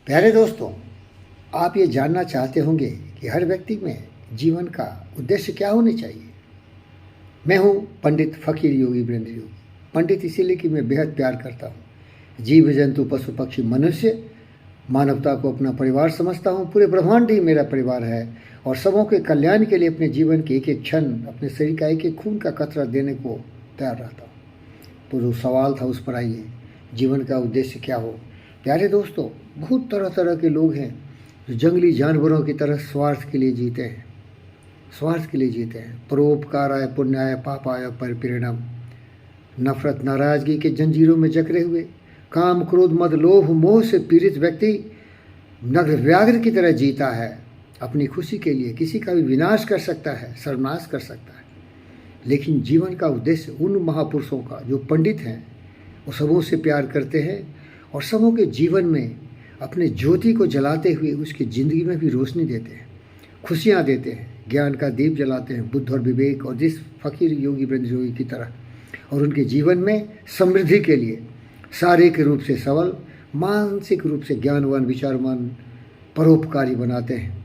प्यारे दोस्तों, आप ये जानना चाहते होंगे कि हर व्यक्ति में जीवन का उद्देश्य क्या होनी चाहिए। मैं हूँ पंडित फ़कीर योगी वीरेंद्र योगी। पंडित इसीलिए कि मैं बेहद प्यार करता हूँ। जीव जंतु पशु पक्षी मनुष्य मानवता को अपना परिवार समझता हूँ। पूरे ब्रह्मांड ही मेरा परिवार है और सबों के कल्याण के लिए अपने जीवन के एक एक क्षण, अपने शरीर का एक एक खून का कतरा देने को तैयार रहता हूँ। तो जो सवाल था उस पर आइए, जीवन का उद्देश्य क्या हो। प्यारे दोस्तों, बहुत तरह तरह के लोग हैं जो जंगली जानवरों की तरह स्वार्थ के लिए जीते हैं। स्वार्थ के लिए जीते हैं। परोपकाराय पुण्याय पापाय परिपीड़नम। नफरत नाराजगी के जंजीरों में जकड़े हुए, काम क्रोध मद लोभ मोह से पीड़ित व्यक्ति नग्न व्याघ्र की तरह जीता है। अपनी खुशी के लिए किसी का भी विनाश कर सकता है, सर्वनाश कर सकता है। लेकिन जीवन का उद्देश्य उन महापुरुषों का जो पंडित हैं, वो सबों से प्यार करते हैं और सबों के जीवन में अपने ज्योति को जलाते हुए उसकी ज़िंदगी में भी रोशनी देते हैं, खुशियाँ देते हैं, ज्ञान का दीप जलाते हैं, बुद्ध और विवेक और जिस फ़कीर योगी वीरेंद्र योगी की तरह। और उनके जीवन में समृद्धि के लिए शारीरिक रूप से सबल, मानसिक रूप से ज्ञानवान, विचारवान, परोपकारी बनाते हैं।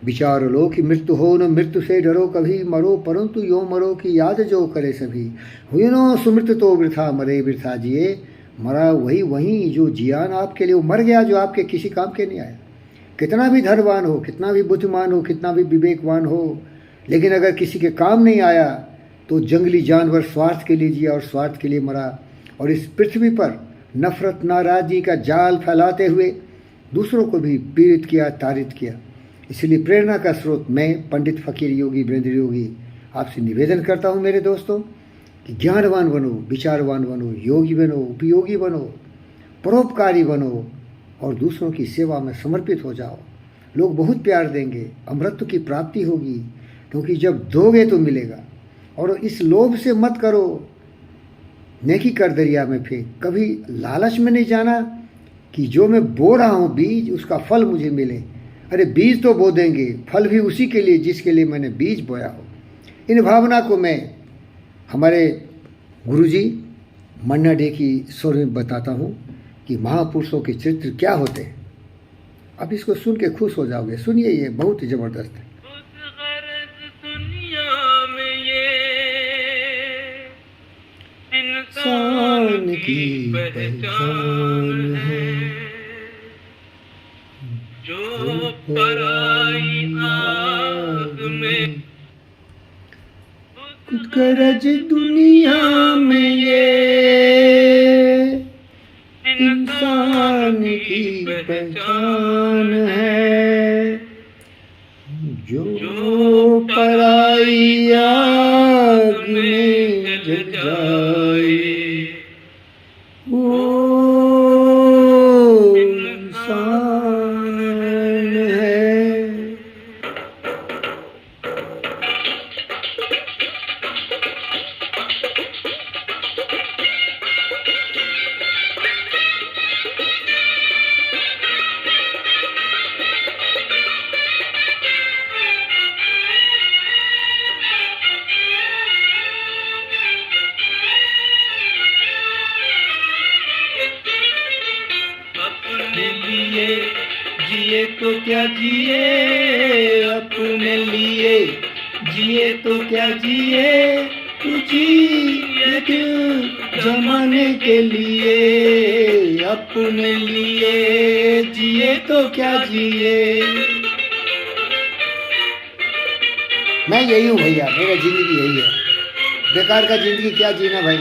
विचार लो कि मृत्यु हो न मृत्यु से डरो कभी, मरो परंतु यो मरो की याद जो करे सभी। हुई नो सुमृत तो वृथा मरे वृथा जिए। मरा वही जो जियान आपके लिए, वो मर गया जो आपके किसी काम के नहीं आया। कितना भी धनवान हो, कितना भी बुद्धिमान हो, कितना भी विवेकवान हो, लेकिन अगर किसी के काम नहीं आया तो जंगली जानवर स्वार्थ के लिए जिया और स्वार्थ के लिए मरा। और इस पृथ्वी पर नफरत नाराजगी का जाल फैलाते हुए दूसरों को भी पीड़ित किया, ताड़ित किया। इसलिए प्रेरणा का स्रोत मैं पंडित फ़कीर योगी वीरेंद्र योगी आपसे निवेदन करता हूँ मेरे दोस्तों कि ज्ञानवान बनो, विचारवान बनो, योगी बनो, उपयोगी बनो, परोपकारी बनो और दूसरों की सेवा में समर्पित हो जाओ। लोग बहुत प्यार देंगे, अमृत की प्राप्ति होगी, क्योंकि जब दोगे तो मिलेगा। और इस लोभ से मत करो, नेकी कर दरिया में फेंक। कभी लालच में नहीं जाना कि जो मैं बो रहा हूँ बीज, उसका फल मुझे मिले। अरे बीज तो बो देंगे, फल भी उसी के लिए जिसके लिए मैंने बीज बोया हो। इन भावना को मैं हमारे गुरुजी मन्ना डे की स्वर में बताता हूँ कि महापुरुषों के चरित्र क्या होते हैं। आप इसको सुन के खुश हो जाओगे। सुनिए, ये बहुत ही ज़बरदस्त है। इंसान की पहचान है जो पराई आग में खुद गरज दुनिया में ये इंसान की पहचान है। जो पराई आग में जल जाए वो इंसान है। जिए तो क्या जिए, अपने लिए जिए तो क्या जिए, तू जिए क्यों जमाने के लिए, अपने लिए जिए तो क्या जिए। मैं यही हूँ भैया, मेरा जिंदगी यही है। बेकार का जिंदगी क्या जीना भाई।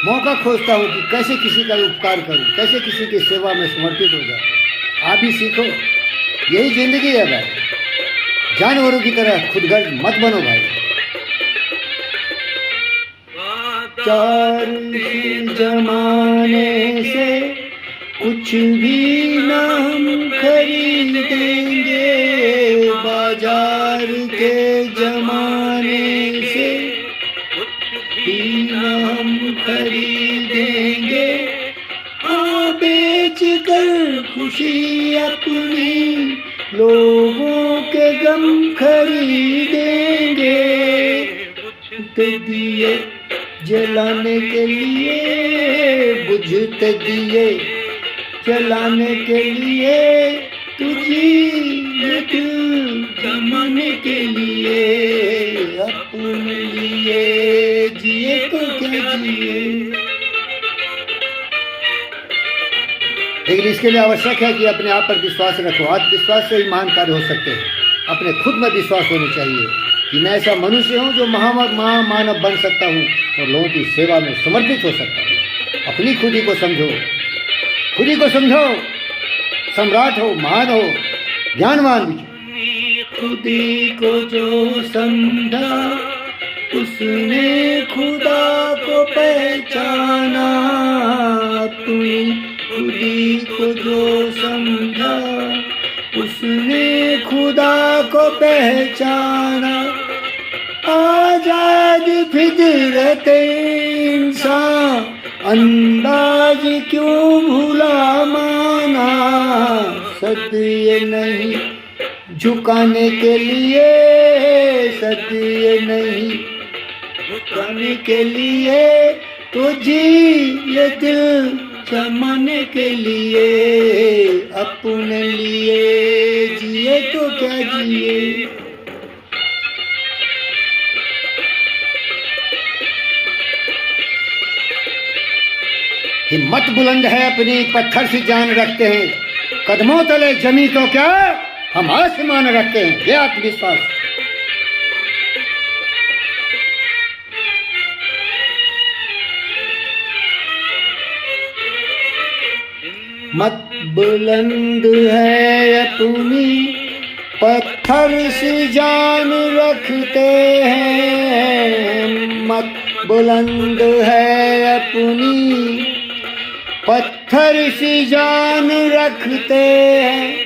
मौका खोजता हूँ कि कैसे किसी का उपकार करूँ, कैसे किसी की सेवा में समर्पित हो जाऊँ। आप भी सीखो, यही जिंदगी है भाई। जानवरों की तरह खुदगर्ज मत बनो भाई। चार जमाने से कुछ भी ना हम खरीदेंगे, बाजार के जमाने से कुछ भी ना हम खरीदेंगे। बेच कर खुशी अपनी लोगों के गम खरीदेंगे। बुझते दिए जलाने के लिए, बुझते दिए चलाने के लिए, तुझी ये दिल जमाने के लिए, अपने लिए जिए तो क्या जिए। लेकिन इसके लिए आवश्यक है कि अपने आप पर विश्वास रखो। आत्मविश्वास से ही महान कार्य हो सकते हैं। अपने खुद में विश्वास होनी चाहिए कि मैं ऐसा मनुष्य हूँ जो महामानव बन सकता हूँ और लोगों की सेवा में समर्पित हो सकता हूँ। अपनी खुदी को समझो, खुदी को समझो, सम्राट हो, महान हो, ज्ञानवान भी। खुदी को जो समझा उसने खुदा को पहचाना, अपनी खुदी को जो समझा उसने खुदा को पहचाना। आजाद फितरत इंसान अंदाज क्यों भूला माना, सत्य नहीं झुकाने के लिए, सत्य नहीं झुकाने के लिए, तो जी ये दिल जमाने के लिए, अपने लिए जिए तो क्या जिए। हिम्मत बुलंद है अपनी, पत्थर से जान रखते हैं, कदमों तले जमी तो क्या हम आसमान रखते हैं। ये आत्मविश्वास। मत बुलंद है अपनी, पत्थर से जान रखते हैं। मत बुलंद है अपनी, पत्थर से जान रखते हैं।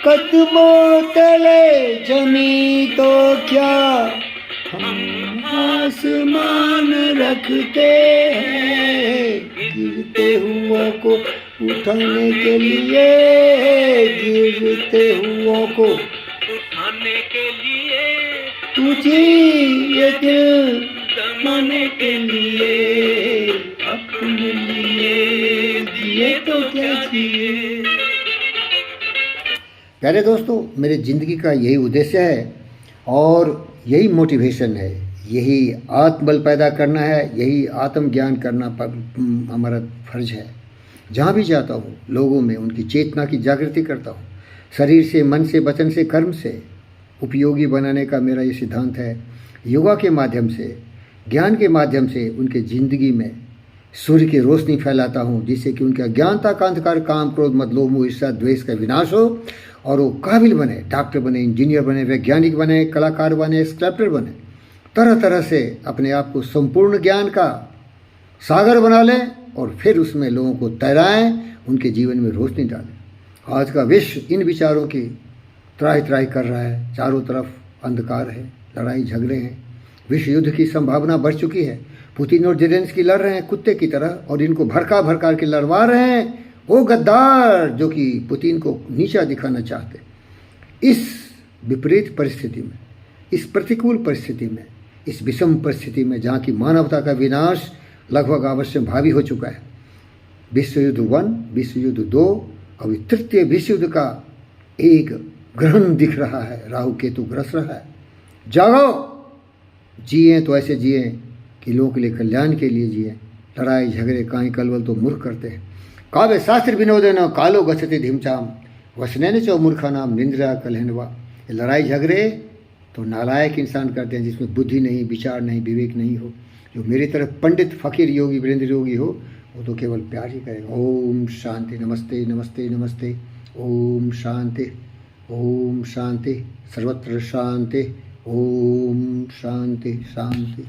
कदमों तले जमी तो क्या हम आसमान रखते हैं। गिरते हुओं को उठाने के लिए, गिरते हुओं को उठाने के लिए, तुझे ये दिल जमाने के लिए, अपने लिए जिए तो क्या जिए। प्यारे दोस्तों, मेरे ज़िंदगी का यही उद्देश्य है और यही मोटिवेशन है, यही आत्मबल पैदा करना है, यही आत्मज्ञान करना हमारा फर्ज है। जहाँ भी जाता हूँ लोगों में उनकी चेतना की जागृति करता हूँ। शरीर से, मन से, वचन से, कर्म से उपयोगी बनाने का मेरा ये सिद्धांत है। योगा के माध्यम से, ज्ञान के माध्यम से उनके ज़िंदगी में सूर्य की रोशनी फैलाता हूँ, जिससे कि उनके अज्ञानता का अंधकार, काम, क्रोध, मद, लोभ, मोह, ईर्ष्या, द्वेष का विनाश हो और वो काबिल बने, डॉक्टर बने, इंजीनियर बने, वैज्ञानिक बने, कलाकार बने, स्कल्प्टर बने, तरह तरह से अपने आप को संपूर्ण ज्ञान का सागर बना लें और फिर उसमें लोगों को तैराएं, उनके जीवन में रोशनी डालें। आज का विश्व इन विचारों की त्राही त्राही कर रहा है। चारों तरफ अंधकार है, लड़ाई झगड़े हैं, विश्व युद्ध की संभावना बढ़ चुकी है। पुतिन और जेलेंस्की लड़ रहे हैं कुत्ते की तरह और इनको भड़का भड़का के लड़वा रहे हैं वो गद्दार जो कि पुतिन को नीचा दिखाना चाहते। इस विपरीत परिस्थिति में, इस प्रतिकूल परिस्थिति में, इस विषम परिस्थिति में जहाँ की मानवता का विनाश लगभग अवश्य भावी हो चुका है। विश्व युद्ध 1, विश्व युद्ध 2, अभी तृतीय विश्व युद्ध का एक ग्रहण दिख रहा है, राहु केतु ग्रस रहा है। जागो, जिए तो ऐसे जिए कि लोगों के लिए कल्याण के लिए जिए। लड़ाई झगड़े काई कलवल तो मूर्ख करते हैं। काव्य शास्त्र विनोदेन कालो गच्छति धीमचाम वसनैन च मूर्खानाम निंद्रा कलहनवा। लड़ाई झगड़े तो नालायक इंसान करते हैं जिसमें बुद्धि नहीं, विचार नहीं, विवेक नहीं हो। जो मेरी तरफ पंडित फकीर योगी वीरेंद्र योगी हो वो तो केवल प्यार ही करेगा। ओम शांति। नमस्ते नमस्ते नमस्ते। ओम शांति, ओम शांति, सर्वत्र शांति। ओम शांति शांति।